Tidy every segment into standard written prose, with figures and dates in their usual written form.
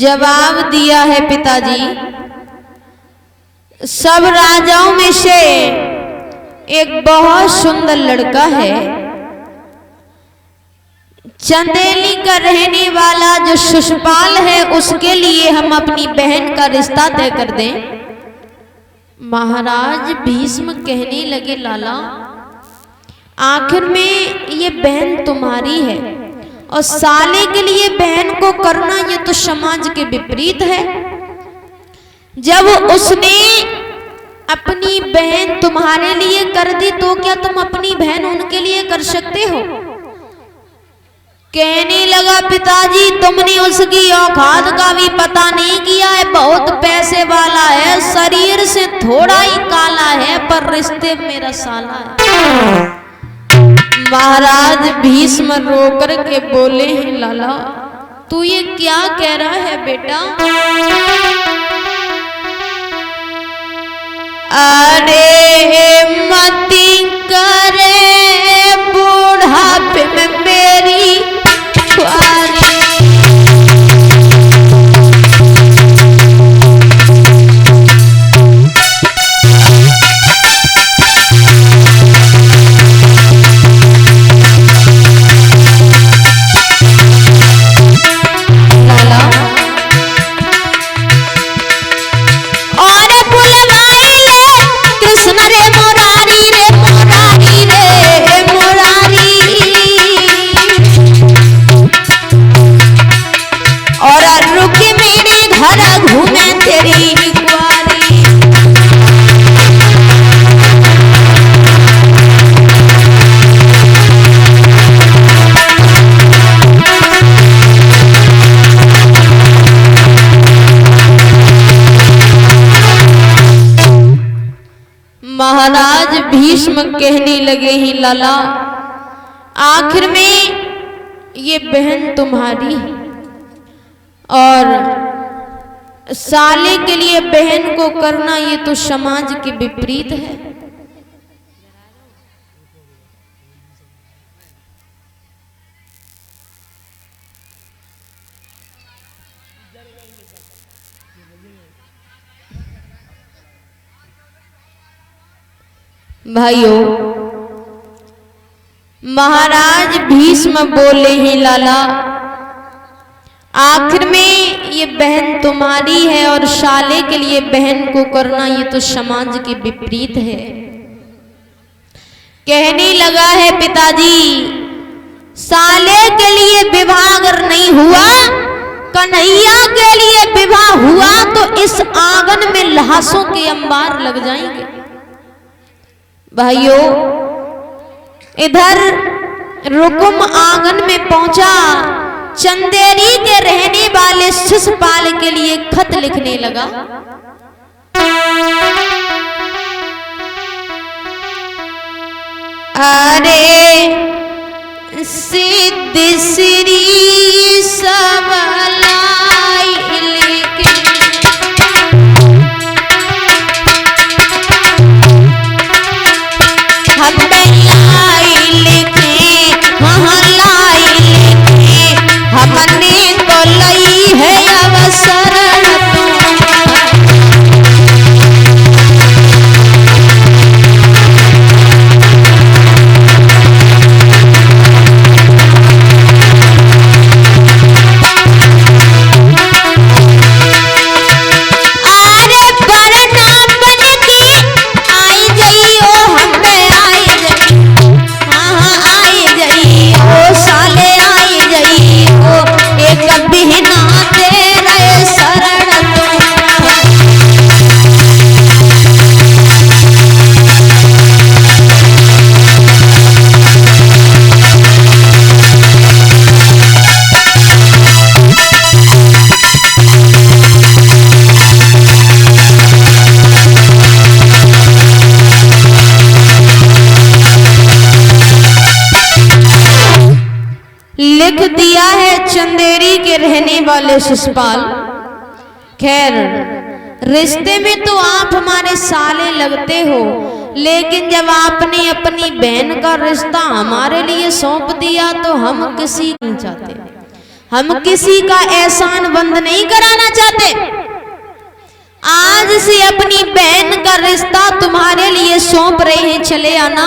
जवाब दिया है पिताजी, सब राजाओं में से एक बहुत सुंदर लड़का है, चंदेली का रहने वाला जो शिशुपाल है उसके लिए हम अपनी बहन का रिश्ता तय कर दें। महाराज भीष्म कहने लगे, लाला आखिर में ये बहन तुम्हारी है और साले के लिए बहन को करना ये तो समाज के विपरीत है। जब उसने अपनी बहन तुम्हारे लिए कर दी तो क्या तुम अपनी बहन उनके लिए कर सकते हो? कहने लगा, पिताजी तुमने उसकी औकात का भी पता नहीं किया है, बहुत पैसे वाला है, शरीर से थोड़ा ही काला है पर रिश्ते मेरा साला है। महाराज भीष्म रोकर के बोले हैं, लाला तू ये क्या कह रहा है बेटा? अरे मती करे बुढ़ापे में मेरी खुआरी। महाराज भीष्म कहने लगे ही, लाला आखिर में ये बहन तुम्हारी है और साले के लिए बहन को करना ये तो समाज के विपरीत है। भाइयों, महाराज भीष्म बोले हैं, लाला आखिर में ये बहन तुम्हारी है और साले के लिए बहन को करना ये तो समाज के विपरीत है। कहने लगा है, पिताजी साले के लिए विवाह अगर नहीं हुआ, कन्हैया के लिए विवाह हुआ तो इस आंगन में लाशों के अंबार लग जाएंगे। भाइयों, इधर रुकुम आंगन में पहुंचा, चंदेरी के रहने वाले शिशुपाल के लिए खत लिखने लगा। अरे सिद्ध श्री सबलाई लिखे, हम लाई लिखे, हाँ लाई लिखे, हमने तो लई है अवसर। लिख दिया है चंदेरी के रहने वाले शिशुपाल, खैर रिश्ते में तो आप हमारे साले लगते हो, लेकिन जब आपने अपनी बहन का रिश्ता हमारे लिए सौंप दिया तो हम किसी नहीं चाहते। हम किसी का एहसान बंद नहीं कराना चाहते। आज से अपनी बहन का रिश्ता तुम्हारे लिए सौंप रहे हैं, चले आना।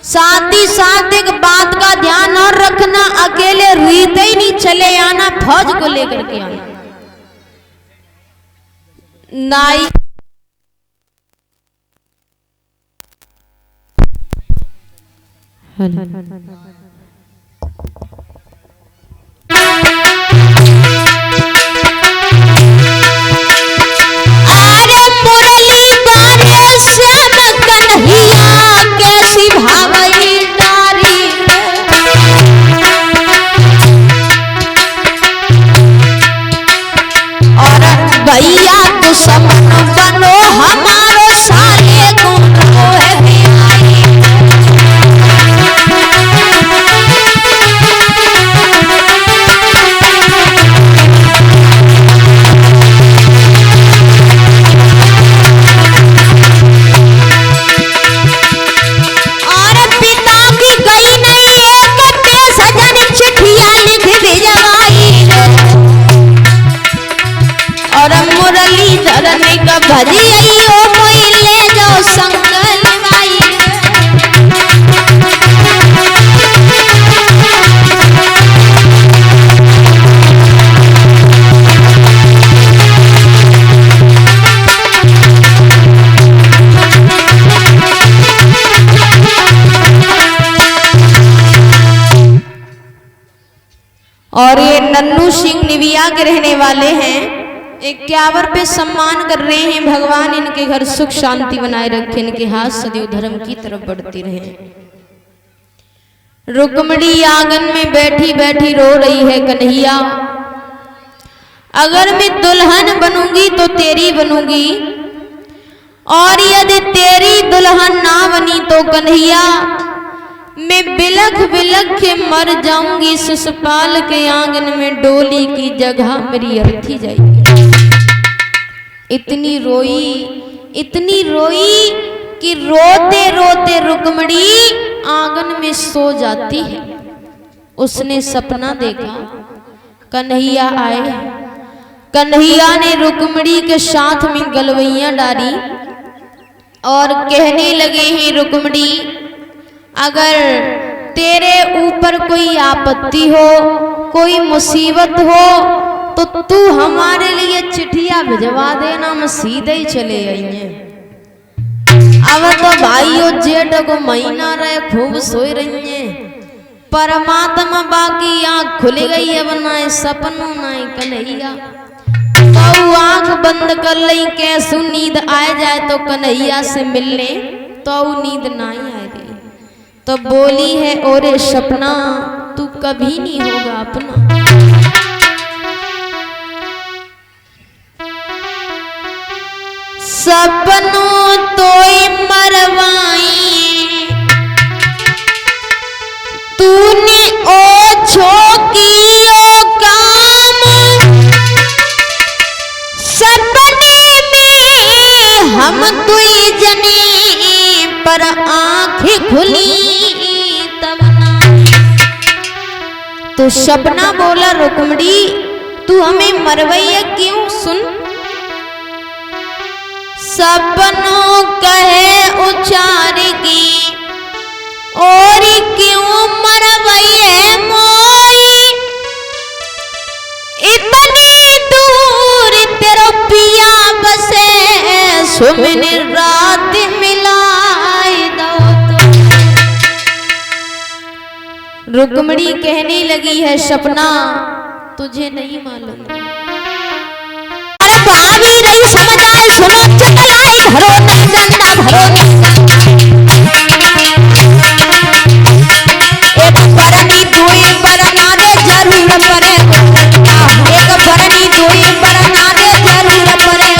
साथ ही साथ एक बात का ध्यान और रखना, अकेले रीते ही नहीं, चले आना, फौज को लेकर के आना। नाई भैया तो सब बनो हमारो साले को और पिता की गई नहीं एक सजन चिट्ठिया लिख भिजवाई और मुरली धरने का भजियो कोई ले जाओ संगल माई। और ये नन्नू सिंह निविया के रहने वाले हैं, 51 पे सम्मान कर रहे हैं। भगवान इनके घर सुख शांति बनाए रखे, इनके हाथ सदैव धर्म की तरफ बढ़ती रहे। रुक्मणी आंगन में बैठी बैठी रो रही है, कन्हैया अगर मैं दुल्हन बनूंगी तो तेरी बनूंगी, और यदि तेरी दुल्हन ना बनी तो कन्हैया मैं बिलख बिलख के मर जाऊंगी। शिशुपाल के आंगन में डोली की जगह मेरी अर्थी जाएगी। इतनी रोई कि रोते रोते रुक्मणी आंगन में सो जाती है। उसने सपना देखा, कन्हैया आए। कन्हैया ने रुक्मणी के साथ में गलवैयां डाली और कहने लगे हैं, रुक्मणी अगर तेरे ऊपर कोई आपत्ति हो, कोई मुसीबत हो तो तू हमारे लिए चिट्ठिया भिजवा देना, हम सीधे ही चले आएंगे। अब तो भाइयों जेठ को महीना रहे, खूब सोई रही है। परमात्मा बाकी आंख खुल गई है, बनाए सपनों नाई कन्हैया। तो आंख बंद कर ली, कैसू नींद आ जाए तो कन्हैया से मिलने, तो नींद नहीं आ रही। तो बोली है, ओरे सपना तू कभी नहीं होगा अपना। सपनों तोई मरवाई तूने ओ छोकी ओ काम, सपने में हम तुई जने पर आंखें खुली तब ना। तो सपना बोला, रुक्मणी तू हमें मरवैया क्यों? सुन, सपनों कहे उचारेगी और क्यों मरवैया मोई, इतनी दूर तेरा पिया बसे, सुमन रात मिलाई दो। रुक्मणी कहने लगी है, सपना तुझे नहीं मालूम, अरे भाभी रही समझाए, सुनो चतलाई भरो नहीं डंडा भरो एक बरनी दुई बरना रे जरूर परे, एक बरनी दुई बरना रे जरूर परे।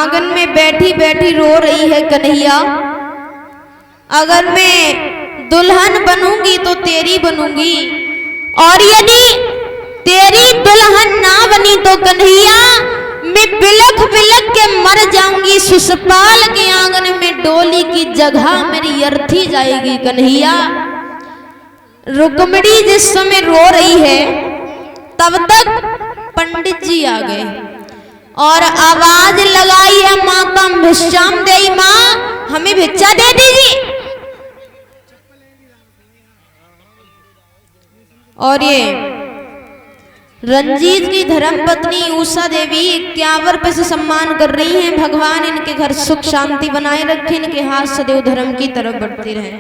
आंगन में बैठी बैठी रो रही है कन्हैया, अगर मैं दुल्हन बनूंगी तो तेरी बनूंगी, और यदि तेरी दुल्हन ना बनी तो कन्हैया मैं बिलख बिलख के मर जाऊंगी। शिशुपाल के आंगन में डोली की जगह मेरी अर्थी जाएगी कन्हैया। रुक्मिणी जिस समय रो रही है तब तक पंडित जी आ गए और आवाज लगाई है, माता भिक्षाम देई, माँ हमें भिक्षा दे दीजिए। और ये रंजीत की धर्मपत्नी उषा देवी 51 रुपए से सम्मान कर रही हैं। भगवान इनके घर सुख शांति बनाए रखे, इनके हाथ सदैव धर्म की तरफ बढ़ते रहे।